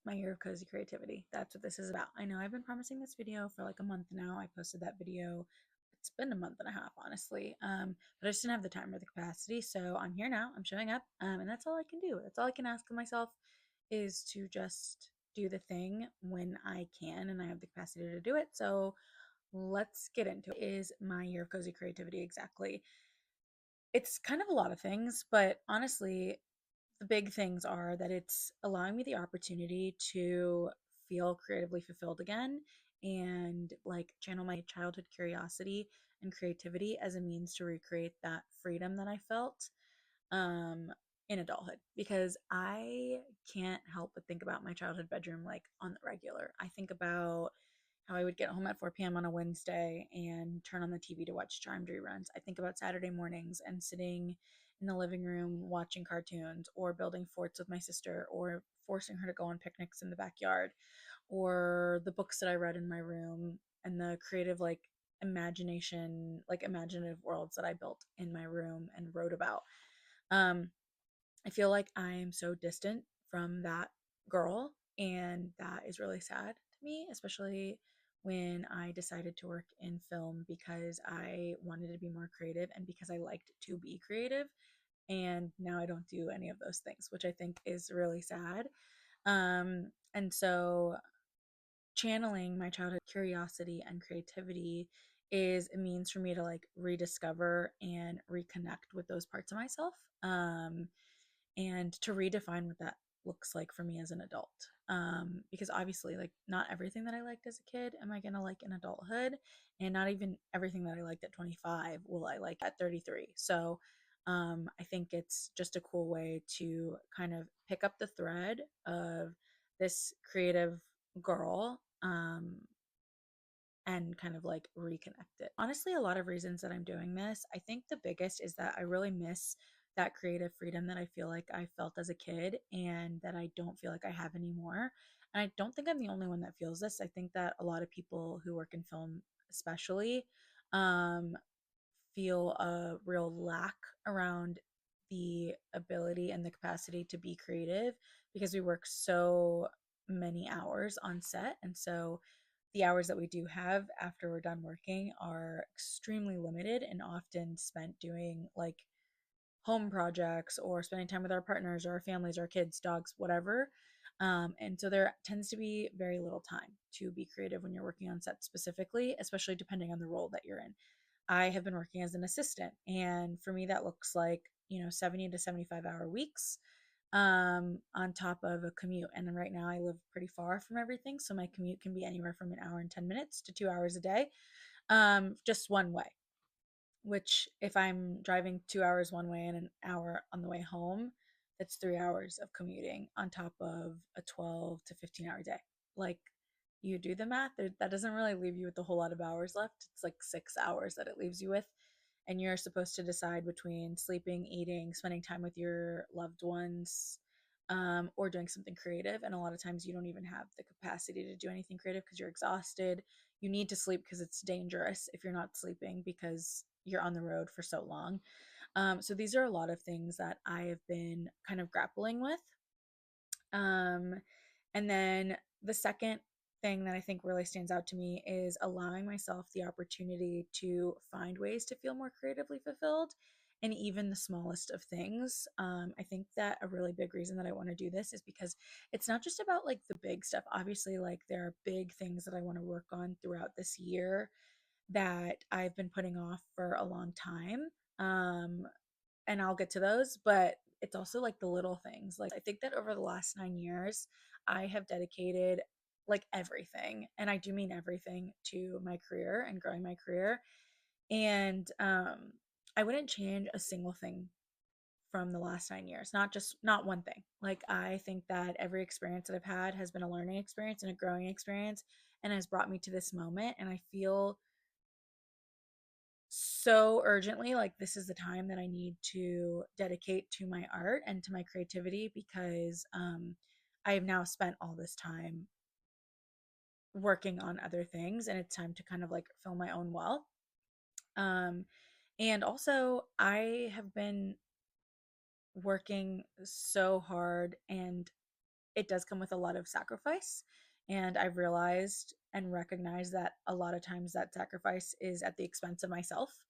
my year of cozy creativity. That's what this is about. I know I've been promising this video for like a month now. I posted that video. It's been a month and a half, honestly. But I just didn't have the time or the capacity. So I'm here now. I'm showing up. And that's all I can do. That's all I can ask of myself is to just do the thing when I can and I have the capacity to do it. So let's get into it. Is my year of cozy creativity exactly? It's kind of a lot of things, but honestly, the big things are that it's allowing me the opportunity to feel creatively fulfilled again and like channel my childhood curiosity and creativity as a means to recreate that freedom that I felt um in adulthood, because I can't help but think about my childhood bedroom like on the regular. I think about how I would get home at 4 p.m. on a Wednesday and turn on the TV to watch Charmed reruns. I think about Saturday mornings and sitting in the living room watching cartoons or building forts with my sister or forcing her to go on picnics in the backyard, or the books that I read in my room and the creative like imagination, like imaginative worlds that I built in my room and wrote about. Um I feel like I'm so distant from that girl, and that is really sad to me, especially when I decided to work in film because I wanted to be more creative and because I liked to be creative. And now I don't do any of those things, which I think is really sad. And so channeling my childhood curiosity and creativity is a means for me to like rediscover and reconnect with those parts of myself. And to redefine what that looks like for me as an adult. Because obviously, like, not everything that I liked as a kid am I gonna like in adulthood, and not even everything that I liked at 25 will I like at 33. So, I think it's just a cool way to kind of pick up the thread of this creative girl, and kind of like reconnect it. Honestly, a lot of reasons that I'm doing this. I think the biggest is that I really miss that creative freedom that I feel like I felt as a kid and that I don't feel like I have anymore. And I don't think I'm the only one that feels this. I think that a lot of people who work in film, especially, um, feel a real lack around the ability and the capacity to be creative because we work so many hours on set. And so the hours that we do have after we're done working are extremely limited and often spent doing like home projects or spending time with our partners or our families, our kids, dogs, whatever. And so there tends to be very little time to be creative when you're working on set specifically, especially depending on the role that you're in. I have been working as an assistant, and for me, that looks like, 70 to 75-hour weeks on top of a commute. And right now, I live pretty far from everything. So my commute can be anywhere from an hour and 10 minutes to 2 hours a day, just one way. Which, if I'm driving 2 hours one way and an hour on the way home, that's 3 hours of commuting on top of a 12 to 15-hour day. Like, you do the math, that doesn't really leave you with a whole lot of hours left. It's like 6 hours that it leaves you with. And you're supposed to decide between sleeping, eating, spending time with your loved ones, or doing something creative. And a lot of times you don't even have the capacity to do anything creative because you're exhausted. You need to sleep because it's dangerous if you're not sleeping because you're on the road for so long. So these are a lot of things that I have been kind of grappling with. Um, and then the second thing that I think really stands out to me is allowing myself the opportunity to find ways to feel more creatively fulfilled in even the smallest of things. I think that a really big reason that I want to do this is because it's not just about like the big stuff. Obviously, like there are big things that I want to work on throughout this year that I've been putting off for a long time. Um, and I'll get to those, but it's also like the little things. Like I think that over the last 9 years, I have dedicated like everything, and I do mean everything, to my career and growing my career. And I wouldn't change a single thing from the last 9 years, not one thing. Like I think that every experience that I've had has been a learning experience and a growing experience and has brought me to this moment. And I feel so urgently like this is the time that I need to dedicate to my art and to my creativity, because I have now spent all this time working on other things and it's time to kind of like fill my own well. Um, and also, I have been working so hard and it does come with a lot of sacrifice. And I've realized and recognized that a lot of times that sacrifice is at the expense of myself.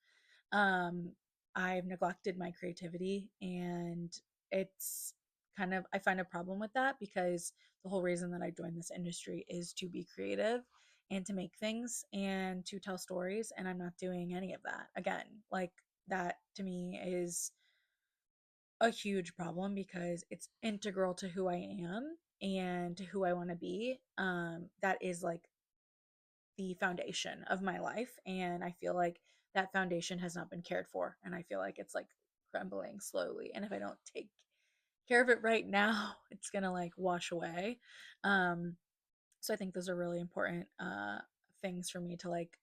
um, I've neglected my creativity, and it's kind of, I find a problem with that because the whole reason that I joined this industry is to be creative and to make things and to tell stories, and I'm not doing any of that. Again, like, that to me is a huge problem because it's integral to who I am and to who I want to be. That is like the foundation of my life, and I feel like that foundation has not been cared for, and I feel like it's like crumbling slowly, and if I don't take care of it right now it's gonna like wash away. um so I think those are really important things for me to like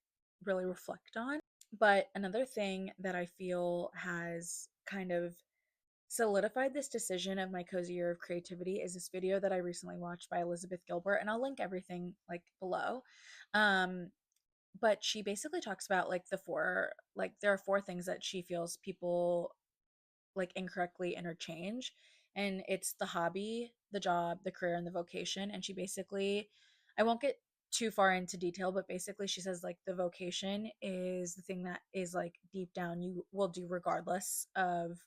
really reflect on. But another thing that I feel has kind of solidified this decision of my cozy year of creativity is this video that I recently watched by Elizabeth Gilbert, and I'll link everything like below. um but she basically talks about like the four, like there are four things that she feels people like incorrectly interchange, and it's the hobby, the job, the career, and the vocation. And she basically, I won't get too far into detail, but basically she says like the vocation is the thing that is like deep down you will do regardless of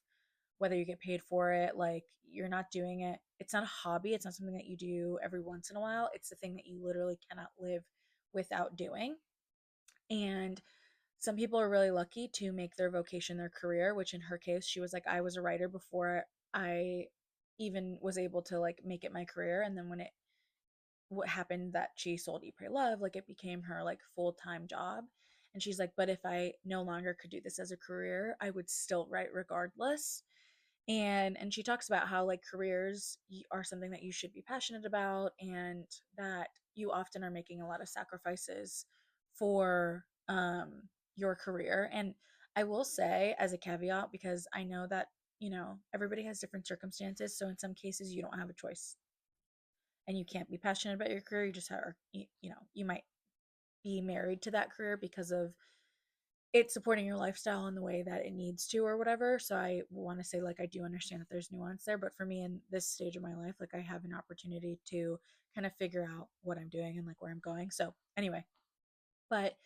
whether you get paid for it. Like, you're not doing it, it's not a hobby, it's not something that you do every once in a while, it's the thing that you literally cannot live without doing. And some people are really lucky to make their vocation their career, which in her case, she was like, I was a writer before I even was able to like make it my career. And then when it, what happened that she sold Eat Pray Love, like it became her like full-time job. And she's like, but if I no longer could do this as a career, I would still write regardless. And she talks about how like careers are something that you should be passionate about, and that you often are making a lot of sacrifices for your career. And I will say, as a caveat, because I know that, you know, everybody has different circumstances, so in some cases you don't have a choice and you can't be passionate about your career. You just have, you know, you might be married to that career because of it's supporting your lifestyle in the way that it needs to or whatever. So I want to say like I do understand that there's nuance there, but for me in this stage of my life, like I have an opportunity to kind of figure out what I'm doing and like where I'm going. So anyway, but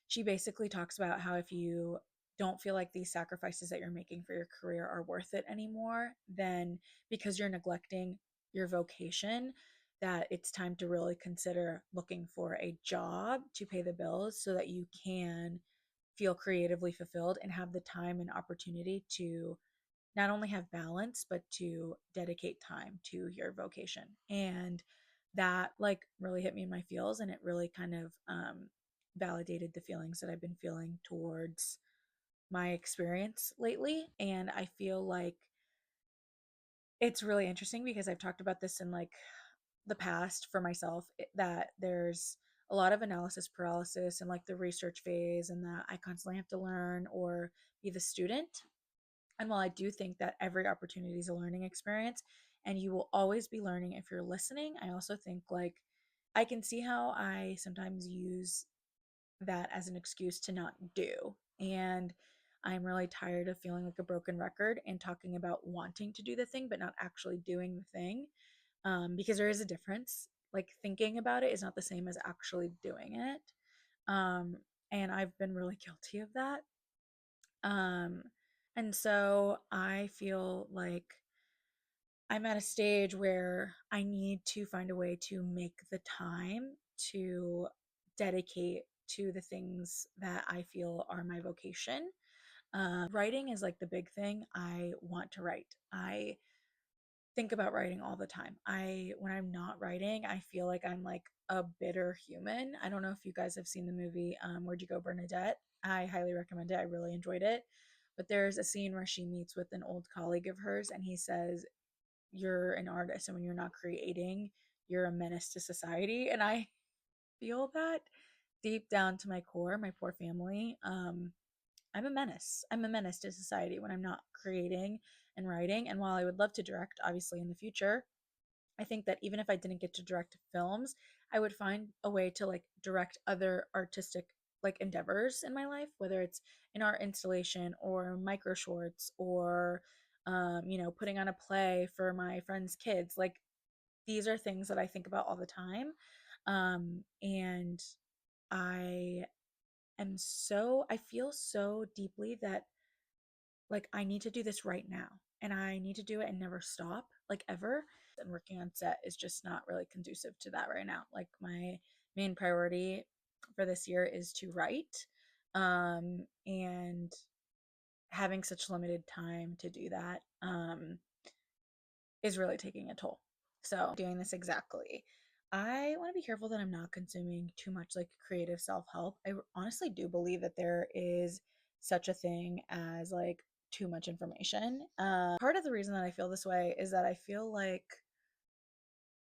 she basically talks about how if you don't feel like these sacrifices that you're making for your career are worth it anymore, then because you're neglecting your vocation, that it's time to really consider looking for a job to pay the bills so that you can feel creatively fulfilled and have the time and opportunity to not only have balance but to dedicate time to your vocation. And that like really hit me in my feels, and it really kind of validated the feelings that I've been feeling towards my experience lately. And I feel like it's really interesting because I've talked about this in like the past for myself, that there's a lot of analysis paralysis and like the research phase, and that I constantly have to learn or be the student. And while I do think that every opportunity is a learning experience and you will always be learning if you're listening, I also think like I can see how I sometimes use that as an excuse to not do. And I'm really tired of feeling like a broken record and talking about wanting to do the thing but not actually doing the thing. Because there is a difference. Like, thinking about it is not the same as actually doing it. Um, and I've been really guilty of that. Um, and so I feel like I'm at a stage where I need to find a way to make the time to dedicate to the things that I feel are my vocation. Writing is like the big thing. I want to write. I think about writing all the time. When I'm not writing, I feel like I'm like a bitter human. I don't know if you guys have seen the movie Where'd You Go, Bernadette? I highly recommend it. I really enjoyed it. But there's a scene where she meets with an old colleague of hers, and he says, you're an artist, and when you're not creating, you're a menace to society. And I feel that deep down to my core, my poor family. I'm a menace. I'm a menace to society when I'm not creating and writing. And while I would love to direct, obviously, in the future, I think that even if I didn't get to direct films, I would find a way to like direct other artistic like endeavors in my life, whether it's an art installation or micro shorts or, you know, putting on a play for my friends' kids. Like, these are things that I think about all the time. And I I feel so deeply that like I need to do this right now and I need to do it and never stop, like ever. And working on set is just not really conducive to that right now. Like my main priority for this year is to write. And having such limited time to do that is really taking a toll. So, doing this exactly. I want to be careful that I'm not consuming too much like creative self help. I honestly do believe that there is such a thing as like too much information. Part of the reason that I feel this way is that I feel like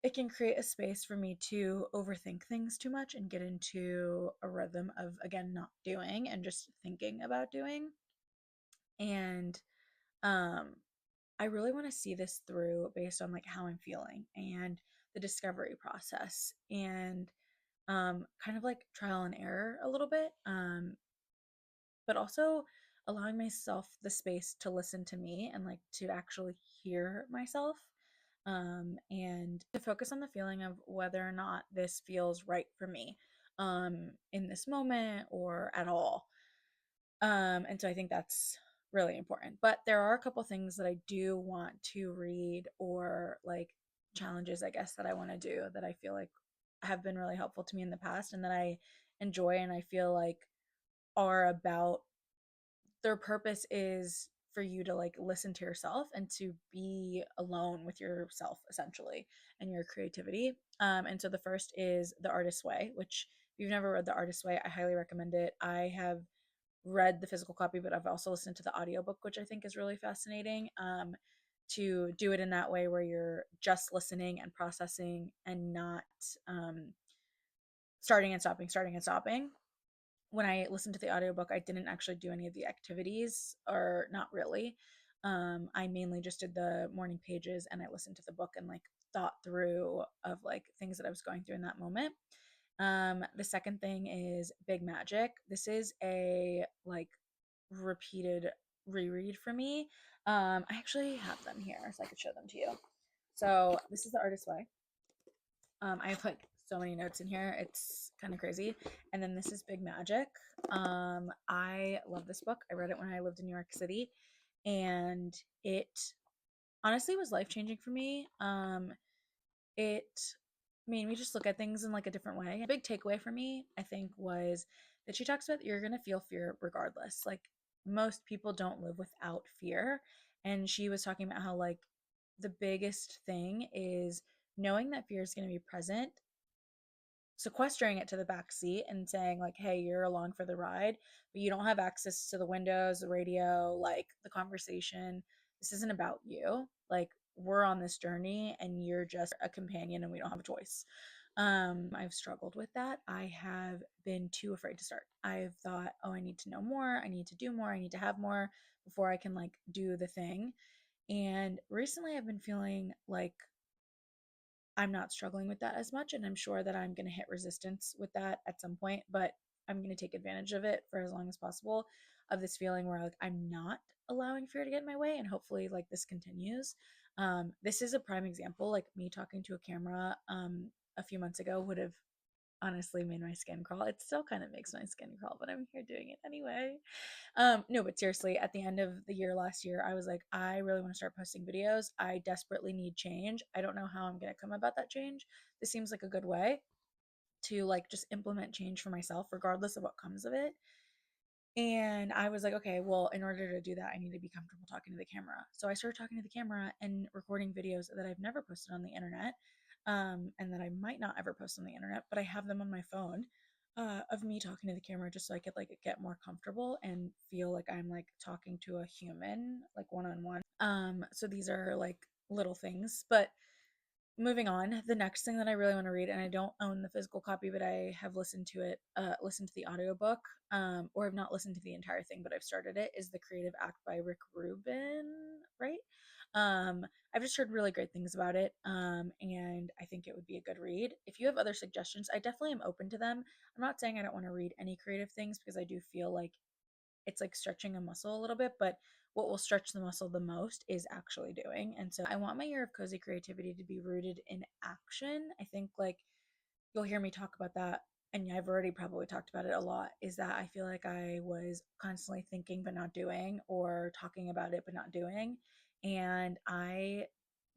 it can create a space for me to overthink things too much and get into a rhythm of, again, not doing and just thinking about doing. And um, I really want to see this through based on like how I'm feeling and the discovery process and kind of like trial and error a little bit, but also allowing myself the space to listen to me and like to actually hear myself, and to focus on the feeling of whether or not this feels right for me in this moment or at all. And so I think that's really important. But there are a couple things that I do want to read or like challenges, I guess, that I want to do that I feel like have been really helpful to me in the past and that I enjoy and I feel like are about their purpose is for you to like listen to yourself and to be alone with yourself essentially and your creativity. And so the first is The Artist's Way, which if you've never read The Artist's Way, I highly recommend it. I have read the physical copy, but I've also listened to the audiobook, which I think is really fascinating. To do it in that way where you're just listening and processing and not starting and stopping. When I listened to the audiobook, I didn't actually do any of the activities, or not really. I mainly just did the morning pages and I listened to the book and like thought through of like things that I was going through in that moment. The second thing is Big Magic. This is a like repeated reread for me. I actually have them here so I could show them to you. So this is The Artist's Way. I have like so many notes in here. It's kind of crazy. And then this is Big Magic. I love this book. I read it when I lived in New York City, and it honestly was life changing for me. It made me just look at things in like a different way. A big takeaway for me, I think, was that she talks about you're gonna feel fear regardless. Like most people don't live without fear, and she was talking about how like the biggest thing is knowing that fear is going to be present, sequestering it to the back seat and saying like, hey, you're along for the ride, but you don't have access to the windows, the radio, like the conversation. This isn't about you. Like we're on this journey and you're just a companion and we don't have a choice. I've struggled with that. I have been too afraid to start. I've thought, oh, I need to know more, I need to do more, I need to have more before I can like do the thing. And recently I've been feeling like I'm not struggling with that as much. And I'm sure that I'm going to hit resistance with that at some point, but I'm going to take advantage of it for as long as possible, of this feeling where like I'm not allowing fear to get in my way. And hopefully, like this continues. This is a prime example. Like me talking to a camera a few months ago would have honestly made my skin crawl. It still kind of makes my skin crawl, but I'm here doing it anyway. No, but seriously, at the end of the year last year, I was like, I really want to start posting videos. I desperately need change. I don't know how I'm going to come about that change. This seems like a good way to like just implement change for myself, regardless of what comes of it. And I was like, okay, well, in order to do that, I need to be comfortable talking to the camera. So I started talking to the camera and recording videos that I've never posted on the internet, and that I might not ever post on the internet, but I have them on my phone, of me talking to the camera just so I could like get more comfortable and feel like I'm like talking to a human, like one on one. So these are like little things, but moving on, the next thing that I really want to read, and I don't own the physical copy, but I have listened to the audiobook, or I've not listened to the entire thing, but I've started it, is The Creative Act by Rick Rubin, right? Um, I've just heard really great things about it, and I think it would be a good read. If you have other suggestions, I definitely am open to them. I'm not saying I don't want to read any creative things because I do feel like it's like stretching a muscle a little bit, but what will stretch the muscle the most is actually doing. And so I want my year of cozy creativity to be rooted in action. I think like you'll hear me talk about that, and I've already probably talked about it a lot, is that I feel like I was constantly thinking but not doing, or talking about it but not doing. And I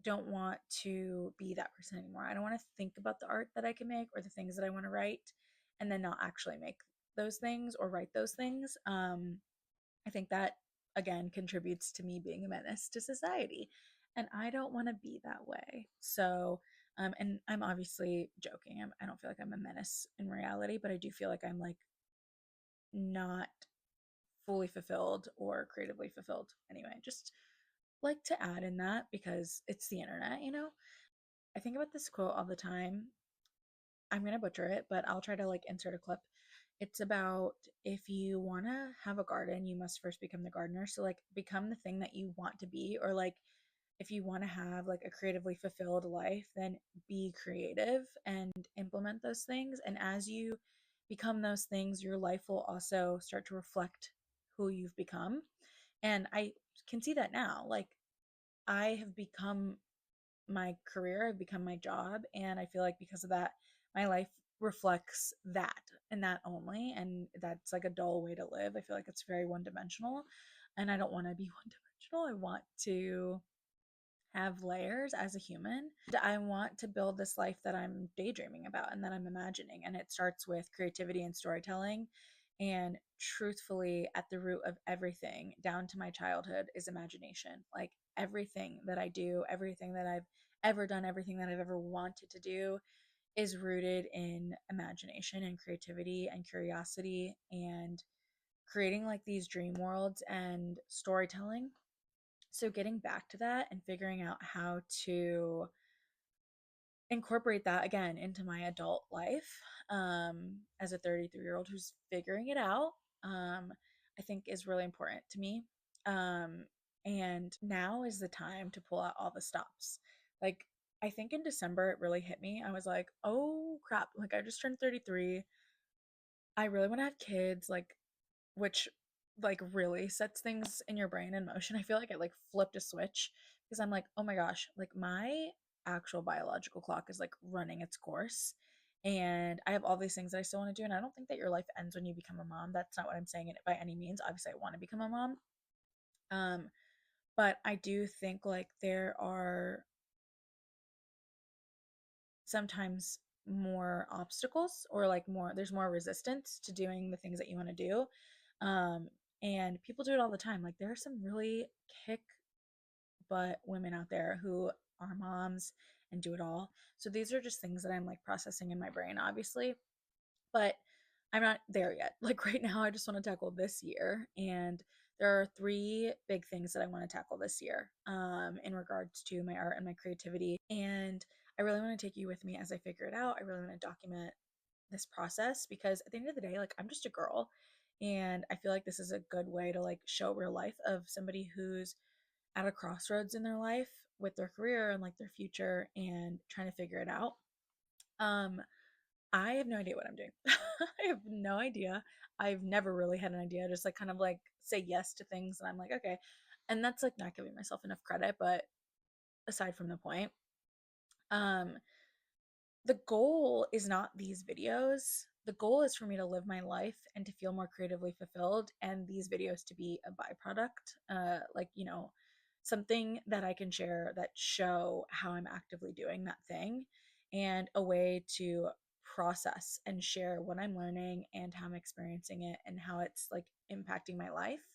don't want to be that person anymore. I don't want to think about the art that I can make or the things that I want to write and then not actually make those things or write those things. I think that again contributes to me being a menace to society. And I don't want to be that way. So, and I'm obviously joking. I don't feel like I'm a menace in reality, but I do feel like I'm like not fully fulfilled or creatively fulfilled. Anyway, just like to add in that because it's the internet, you know? I think about this quote all the time. I'm going to butcher it, but I'll try to like insert a clip. It's about if you want to have a garden, you must first become the gardener. So, like, become the thing that you want to be, or like, if you want to have like a creatively fulfilled life, then be creative and implement those things. And as you become those things, your life will also start to reflect who you've become. And I can see that now. Like, I have become my career, I've become my job. And I feel like because of that, my life reflects that and that only. And that's like a dull way to live. I feel like it's very one dimensional. And I don't want to be one dimensional. I want to have layers as a human. I want to build this life that I'm daydreaming about and that I'm imagining. And it starts with creativity and storytelling. And truthfully, at the root of everything, down to my childhood, is imagination. Like everything that I do, everything that I've ever done, everything that I've ever wanted to do is rooted in imagination and creativity and curiosity and creating like these dream worlds and storytelling. So getting back to that and figuring out how to incorporate that again into my adult life, as a 33-year-old who's figuring it out, I think is really important to me. And now is the time to pull out all the stops. Like, I think in December it really hit me. I was like, oh crap, like I just turned 33. I really want to have kids, like, which like really sets things in your brain in motion. I feel like it like flipped a switch because I'm like, oh my gosh, like my actual biological clock is like running its course. And I have all these things that I still want to do. And I don't think that your life ends when you become a mom. That's not what I'm saying it by any means. Obviously, I want to become a mom. Um, but I do think like there are sometimes more obstacles, or like more, there's more resistance to doing the things that you want to do. um and people do it all the time. Like there are some really kick butt women out there who are moms and do it all. So these are just things that I'm like processing in my brain, obviously, but I'm not there yet. Like right now I just want to tackle this year, and there are three big things that I want to tackle this year, in regards to my art and my creativity. And I really want to take you with me as I figure it out. I really want to document this process because at the end of the day, like I'm just a girl, and I feel like this is a good way to like show real life of somebody who's at a crossroads in their life with their career and like their future and trying to figure it out. Um, I have no idea what I'm doing. I have no idea. I've never really had an idea. I just like kind of like say yes to things and I'm like, okay. And that's like not giving myself enough credit, but aside from the point, um, the goal is not these videos. The goal is for me to live my life and to feel more creatively fulfilled, and these videos to be a byproduct, like, you know, something that I can share that show how I'm actively doing that thing, and a way to process and share what I'm learning and how I'm experiencing it and how it's like impacting my life,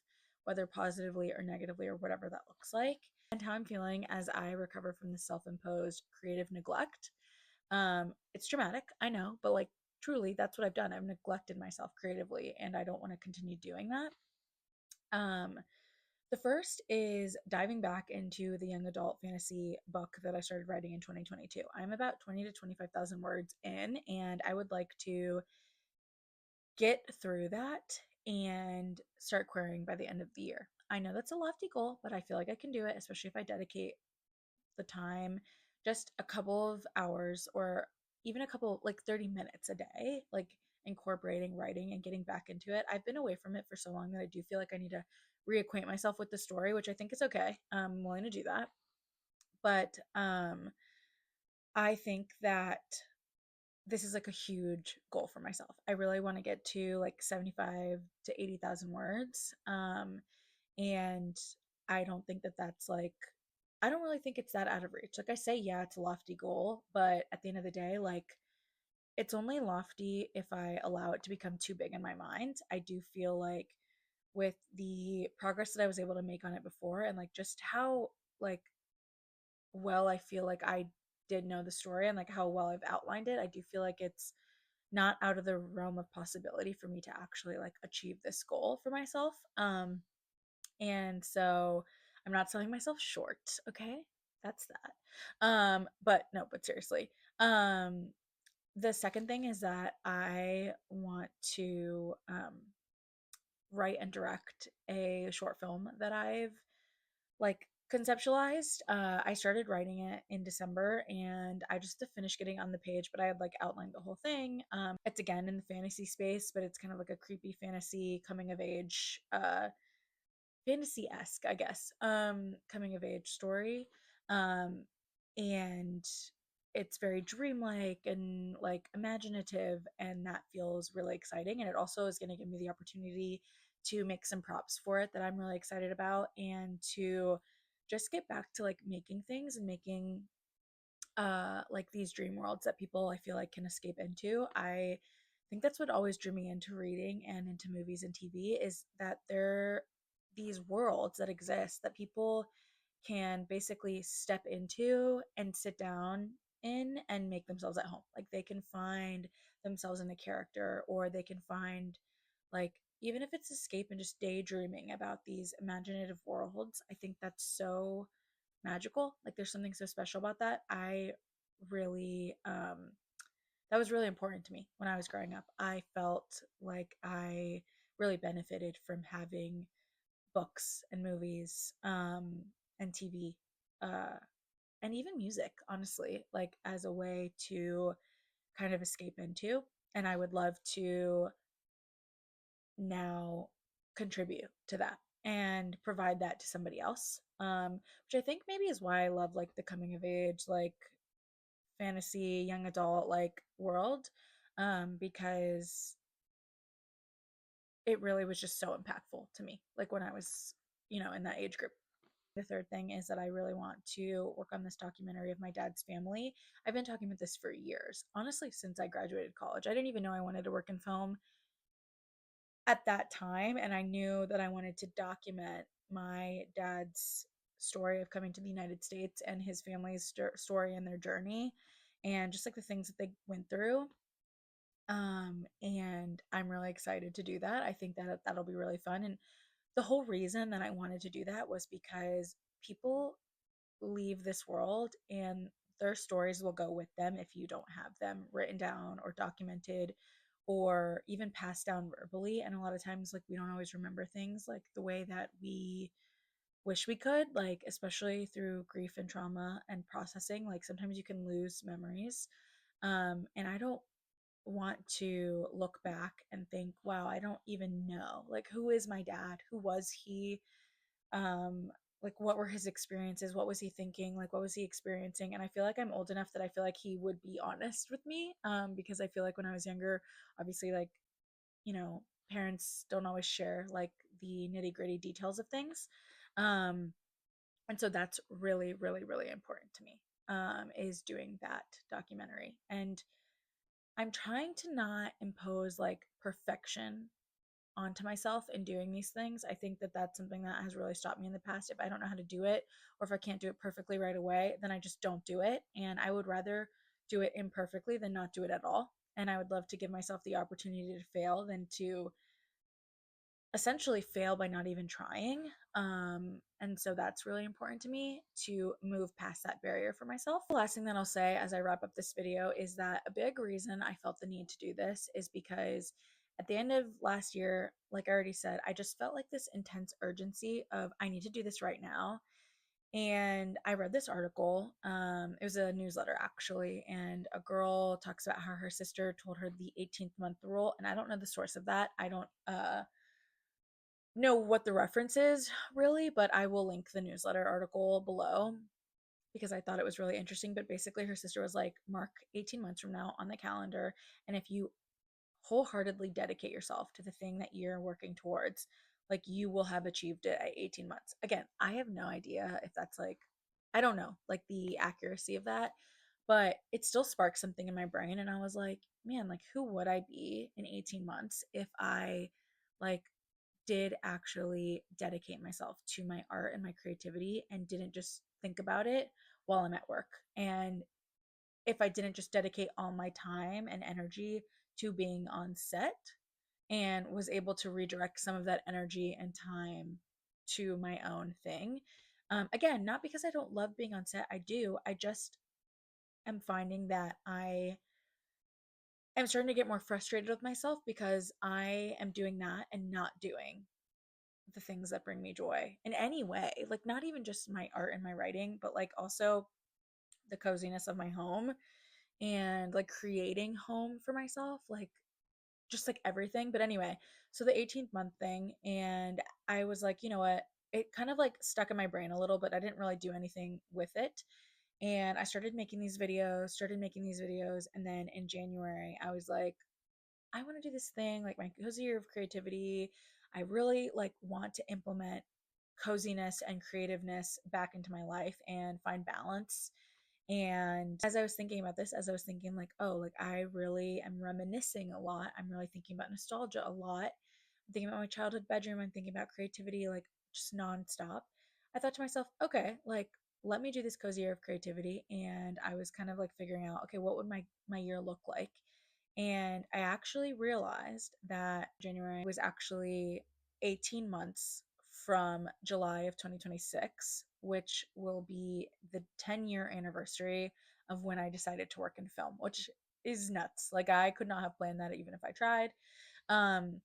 whether positively or negatively or whatever that looks like, and how I'm feeling as I recover from the self-imposed creative neglect. It's dramatic, I know, but like truly that's what I've done. I've neglected myself creatively and I don't want to continue doing that. Um, the first is diving back into the young adult fantasy book that I started writing in 2022. I'm about 20 to 25,000 words in, and I would like to get through that and start querying by the end of the year. I know that's a lofty goal, but I feel like I can do it, especially if I dedicate the time, just a couple of hours or even a couple, like 30 minutes a day. Like incorporating writing and getting back into it. I've been away from it for so long that I do feel like I need to reacquaint myself with the story, which I think is okay. I'm willing to do that. But I think that this is like a huge goal for myself. I really want to get to like 75 to 80,000 words. And I don't think that that's like, I don't really think it's that out of reach. Like I say, yeah, it's a lofty goal, but at the end of the day, like it's only lofty if I allow it to become too big in my mind. I do feel like with the progress that I was able to make on it before and like just how like well I feel like I did know the story and like how well I've outlined it, I do feel like it's not out of the realm of possibility for me to actually like achieve this goal for myself. And so I'm not selling myself short, okay? That's that. But no, but seriously. The second thing is that I want to write and direct a short film that I've like conceptualized. I started writing it in December and I just finished getting on the page, but I had like outlined the whole thing. It's again in the fantasy space, but it's kind of like a creepy fantasy coming of age fantasy-esque, I guess, coming of age story. Um, and it's very dreamlike and like imaginative, and that feels really exciting. And it also is going to give me the opportunity to make some props for it that I'm really excited about, and to just get back to like making things and making like these dream worlds that people I feel like can escape into. I think that's what always drew me into reading and into movies and TV is that they're these worlds that exist that people can basically step into and sit down in and make themselves at home. Like they can find themselves in a character, or they can find like even if it's escape and just daydreaming about these imaginative worlds. I think that's so magical. Like there's something so special about that. I really that was really important to me when I was growing up. I felt like I really benefited from having books and movies and TV uh and even music, honestly, like as a way to kind of escape into. And I would love to now contribute to that and provide that to somebody else. Which I think maybe is why I love like the coming of age, like fantasy, young adult like world. Because it really was just so impactful to me, like when I was, in that age group. The third thing is that I really want to work on this documentary of my dad's family. I've been talking about this for years, honestly, since I graduated college. I didn't even know I wanted to work in film at that time, and I knew that I wanted to document my dad's story of coming to the United States and his family's story and their journey and just like the things that they went through. And I'm really excited to do that. I think that that'll be really fun. And the whole reason that I wanted to do that was because people leave this world and their stories will go with them if you don't have them written down or documented or even passed down verbally. And a lot of times, like, we don't always remember things like the way that we wish we could, like, especially through grief and trauma and processing. Like, sometimes you can lose memories. And I don't want to look back and think, wow, I don't even know. Like, who is my dad? Who was he? um like what were his experiences, what was he thinking, like what was he experiencing? And I feel like I'm old enough that I feel like he would be honest with me, because I feel like when I was younger, obviously, like, parents don't always share like the nitty gritty details of things. um and so that's really really really important to me, is doing that documentary. And I'm trying to not impose like perfection onto myself in doing these things. I think that that's something that has really stopped me in the past. If I don't know how to do it, or if I can't do it perfectly right away, then I just don't do it. And I would rather do it imperfectly than not do it at all. And I would love to give myself the opportunity to fail than to essentially fail by not even trying. And so that's really important to me, to move past that barrier for myself. The last thing that I'll say as I wrap up this video is that a big reason I felt the need to do this is because at the end of last year, like I already said, I just felt like this intense urgency of I need to do this right now. And I read this article. It was a newsletter actually, and a girl talks about how her sister told her the 18th month rule. And I don't know the source of that. I don't know what the reference is really, but I will link the newsletter article below because I thought it was really interesting. But basically, her sister was like, mark 18 months from now on the calendar. And if you wholeheartedly dedicate yourself to the thing that you're working towards, like you will have achieved it at 18 months. Again, I have no idea if that's like, I don't know, like the accuracy of that, but it still sparked something in my brain. And I was like, man, like who would I be in 18 months if I like did actually dedicate myself to my art and my creativity and didn't just think about it while I'm at work? And if I didn't just dedicate all my time and energy to being on set and was able to redirect some of that energy and time to my own thing. Again, not because I don't love being on set, I do. I just am finding that I am starting to get more frustrated with myself because I am doing that and not doing the things that bring me joy in any way. Like, not even just my art and my writing, but like also the coziness of my home and like creating home for myself, like just like everything. But anyway, so the 18th month thing, and I was like, you know what? It kind of like stuck in my brain a little, but I didn't really do anything with it. And I started making these videos. And then in January, I was like, I want to do this thing, like my cozy year of creativity. I really like want to implement coziness and creativeness back into my life and find balance. And as I was thinking about this, as I was thinking, like, oh, like I really am reminiscing a lot. I'm really thinking about nostalgia a lot. I'm thinking about my childhood bedroom. I'm thinking about creativity, like just nonstop. I thought to myself, okay, like let me do this cozy year of creativity. And I was kind of like figuring out, okay, what would my year look like? And I actually realized that January was actually 18 months from July of 2026, which will be the 10-year anniversary of when I decided to work in film, which is nuts. Like I could not have planned that even if I tried. Um,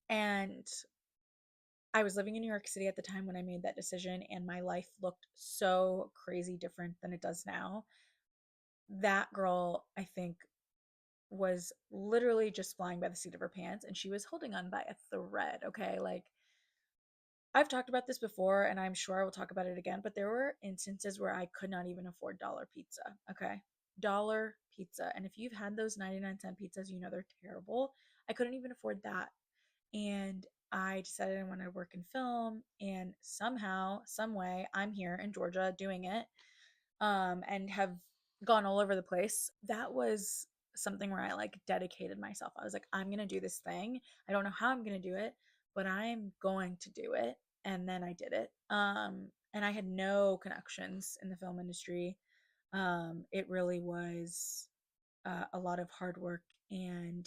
and I was living in New York City at the time when I made that decision, and my life looked so crazy different than it does now. That girl, I think, was literally just flying by the seat of her pants, and she was holding on by a thread. Okay, like I've talked about this before and I'm sure I will talk about it again, but there were instances where I could not even afford dollar pizza. Okay, dollar pizza. And if you've had those 99-cent pizzas, you know they're terrible. I couldn't even afford that. And I decided I want to work in film, and somehow, some way, I'm here in Georgia doing it, and have gone all over the place. That was something where I like dedicated myself. I was like, I'm going to do this thing. I don't know how I'm going to do it, but I'm going to do it. And then I did it. And I had no connections in the film industry. It really was a lot of hard work and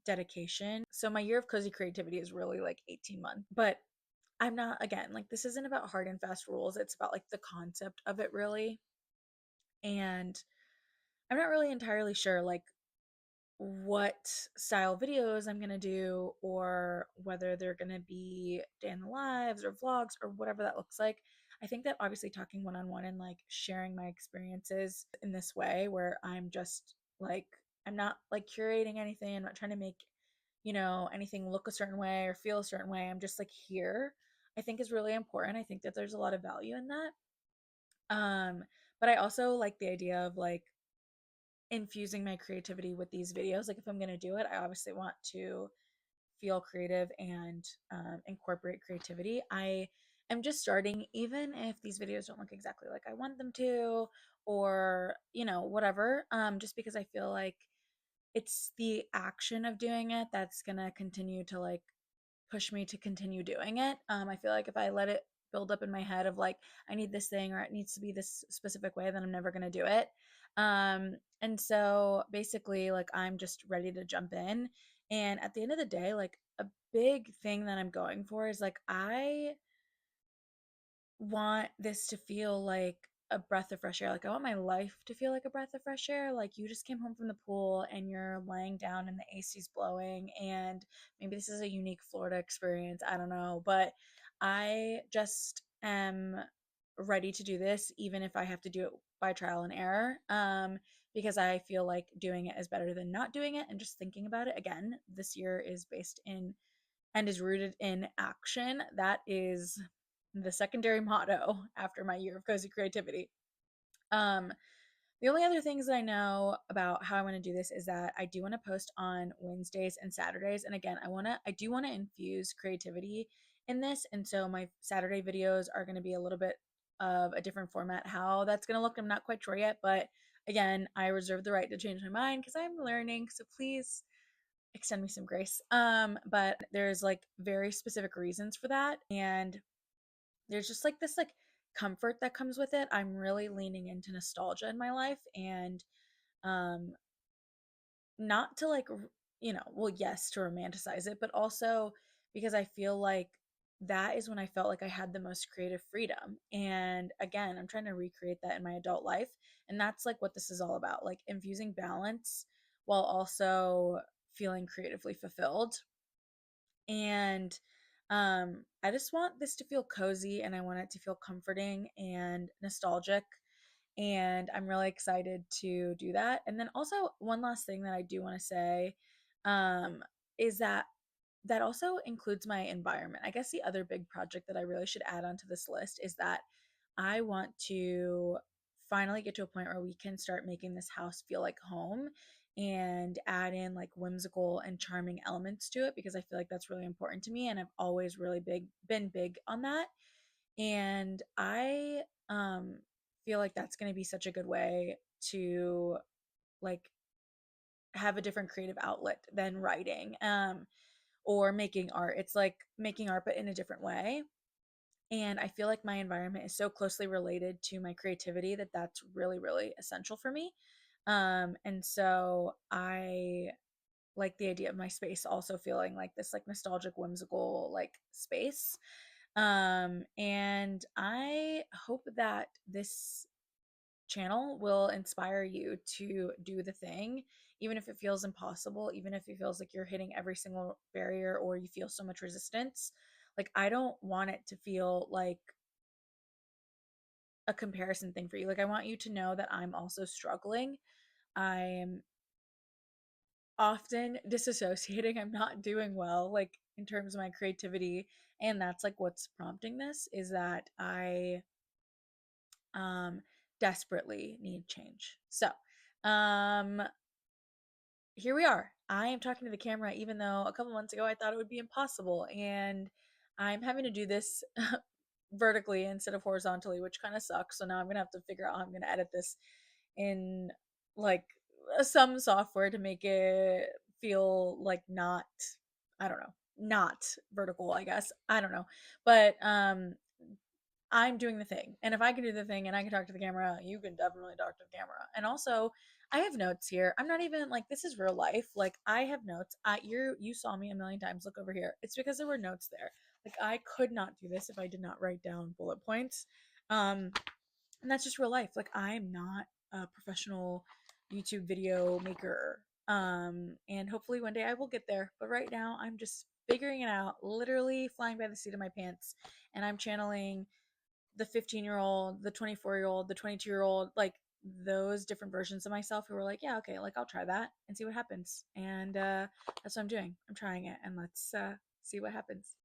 dedication. So my year of cozy creativity is really like 18 months. But I'm not, again, like this isn't about hard and fast rules. It's about like the concept of it really. And I'm not really entirely sure like what style videos I'm going to do, or whether they're going to be day in the lives or vlogs or whatever that looks like. I think that obviously talking one on one and like sharing my experiences in this way where I'm just like, I'm not like curating anything, I'm not trying to make, you know, anything look a certain way or feel a certain way. I'm just like here. I think is really important. I think that there's a lot of value in that. Um, but I also like the idea of like infusing my creativity with these videos. Like if I'm gonna do it, I obviously want to feel creative and incorporate creativity. I am just starting, even if these videos don't look exactly like I want them to, or you know, whatever. Just because I feel like it's the action of doing it that's gonna continue to like push me to continue doing it. I feel like if I let it build up in my head of like, I need this thing or it needs to be this specific way, then I'm never going to do it. And so basically, like, I'm just ready to jump in. And at the end of the day, like, a big thing that I'm going for is like, I want this to feel like a breath of fresh air. Like I want my life to feel like a breath of fresh air. Like you just came home from the pool and you're laying down and the AC's blowing, and maybe this is a unique Florida experience, I don't know, but I just am ready to do this, even if I have to do it by trial and error. Because I feel like doing it is better than not doing it. And just thinking about it again, this year is based in and is rooted in action. That is the secondary motto after my year of cozy creativity. Um, the only other things that I know about how I want to do this is that I do want to post on Wednesdays and Saturdays. And again, I do want to infuse creativity in this. And so my Saturday videos are going to be a little bit of a different format. How that's going to look, I'm not quite sure yet. But again, I reserve the right to change my mind because I'm learning. So please extend me some grace. But there's like very specific reasons for that. And there's just like this like comfort that comes with it. I'm really leaning into nostalgia in my life, and um not to like well, yes, to romanticize it, but also because I feel like that is when I felt like I had the most creative freedom. And again, I'm trying to recreate that in my adult life, and that's like what this is all about, like infusing balance while also feeling creatively fulfilled. And I just want this to feel cozy, and I want it to feel comforting and nostalgic, and I'm really excited to do that. And then also one last thing that I do want to say um is that that also includes my environment. I guess the other big project that I really should add onto this list is that I want to finally get to a point where we can start making this house feel like home and add in like whimsical and charming elements to it, because I feel like that's really important to me, and I've always really been big on that. And I feel like that's going to be such a good way to like have a different creative outlet than writing or making art. It's like making art but in a different way. And I feel like my environment is so closely related to my creativity that that's really really essential for me. And so I like the idea of my space also feeling like this like nostalgic whimsical like space. And I hope that this channel will inspire you to do the thing, even if it feels impossible, even if it feels like you're hitting every single barrier or you feel so much resistance. Like, I don't want it to feel like a comparison thing for you. Like, I want you to know that I'm also struggling. I'm often disassociating. I'm not doing well, like, in terms of my creativity. And that's like what's prompting this, is that I um desperately need change. So, um here we are. I am talking to the camera, even though a couple months ago I thought it would be impossible. And I'm having to do this vertically instead of horizontally, which kind of sucks. So now I'm going to have to figure out how I'm going to edit this in like some software to make it feel like not, I don't know, not vertical, I guess. I don't know. But I'm doing the thing. And if I can do the thing and I can talk to the camera, you can definitely talk to the camera. And also, I have notes here. I'm not even like, this is real life. Like, I have notes. You saw me a million times. Look over here. It's because there were notes there. Like, I could not do this if I did not write down bullet points. Um and that's just real life. Like, I'm not a professional YouTube video maker. And hopefully one day I will get there. But right now I'm just figuring it out, literally flying by the seat of my pants. And I'm channeling the 15-year-old, the 24-year-old, the 22-year-old, like those different versions of myself who were like, yeah, okay, like I'll try that and see what happens. And that's what I'm doing. I'm trying it, and let's see what happens.